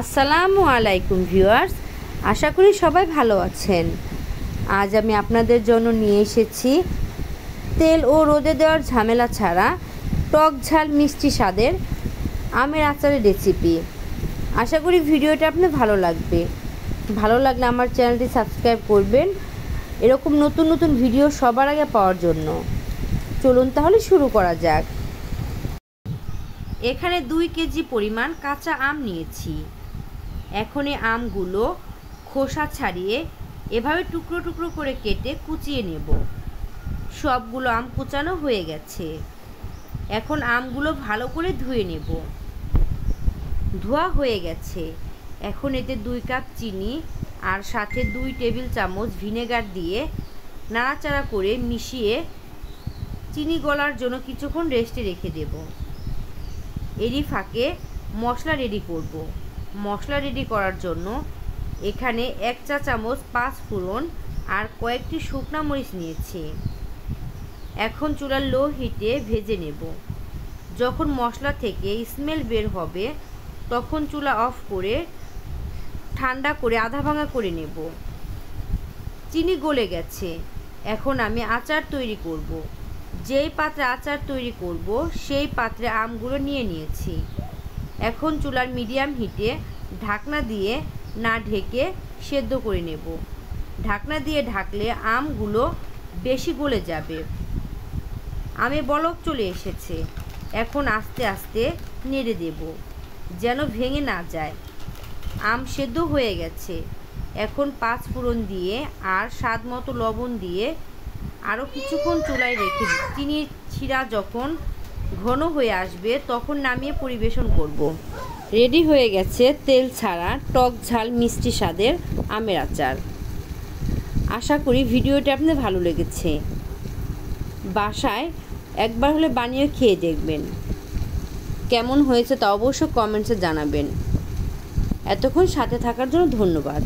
আসসালামু আলাইকুম ভিউয়ার্স, আশা করি সবাই ভালো আছেন। আজ আমি আপনাদের জন্য নিয়ে এসেছি তেল ও রোদে দেওয়ার ঝামেলা ছাড়া টক ঝাল মিষ্টি স্বাদের আমের আচারের রেসিপি। আশা করি ভিডিওটা আপনার ভালো লাগবে। ভালো লাগলে আমার চ্যানেলটি সাবস্ক্রাইব করবেন এরকম নতুন নতুন ভিডিও সবার আগে পাওয়ার জন্য। চলুন তাহলে শুরু করা যাক। এখানে 2 কেজি পরিমাণ কাঁচা আম নিয়েছি। এখন এই আমগুলো খোসা ছাড়িয়ে এভাবে টুকরো টুকরো করে কেটে কুচিয়ে নেব। সবগুলো আম কুচানো হয়ে গেছে। এখন আমগুলো ভালো করে ধুয়ে নেব। ধোয়া হয়ে গেছে। এখন এতে 2 কাপ চিনি আর সাথে 2 টেবিল চামচ ভিনেগার দিয়ে নাড়াচাড়া করে মিশিয়ে চিনি গলার জন্য কিছুক্ষণ রেস্টে রেখে দেব। এরই ফাঁকে মশলা রেডি করব। মশলা রেডি করার জন্য এখানে 1 চা চামচ 5 ফোড়ন আর কয়েকটি শুকনো মরিচ নিয়েছি। এখন চুলার লো হিটে ভেজে নেব। যখন মশলা থেকে স্মেল বের হবে তখন চুলা অফ করে ঠান্ডা করে আধা ভাঙা করে নেব। চিনি গলে গেছে। এখন আমি আচার তৈরি করব। যেই পাত্রে আচার তৈরি করব সেই পাত্রে আমগুলো নিয়ে নিয়েছি। এখন চুলার মিডিয়াম হিটে ঢাকনা দিয়ে না ঢেকে সেদ্ধ করে নেব। ঢাকনা দিয়ে ঢাকলে আমগুলো বেশি গলে যাবে। আমে বলক চলে এসেছে। এখন আস্তে আস্তে নেড়ে দেব যেন ভেঙে না যায়। আম সেদ্ধ হয়ে গেছে। এখন 5 ফোড়ন দিয়ে আর স্বাদ মতো লবণ দিয়ে আরও কিছুক্ষণ চুলায় রেখে চিনির শিরা যখন ঘন হয়ে আসবে তখন নামিয়ে পরিবেশন করব। রেডি হয়ে গেছে তেল ছাড়া টক ঝাল মিষ্টি স্বাদের আমের আচার। আশা করি ভিডিওটি আপনাদের ভালো লেগেছে। বাসায় একবার হলে বানিয়ে খেয়ে দেখবেন। কেমন হয়েছে তা অবশ্যই কমেন্টসে জানাবেন। এতক্ষণ সাথে থাকার জন্য ধন্যবাদ।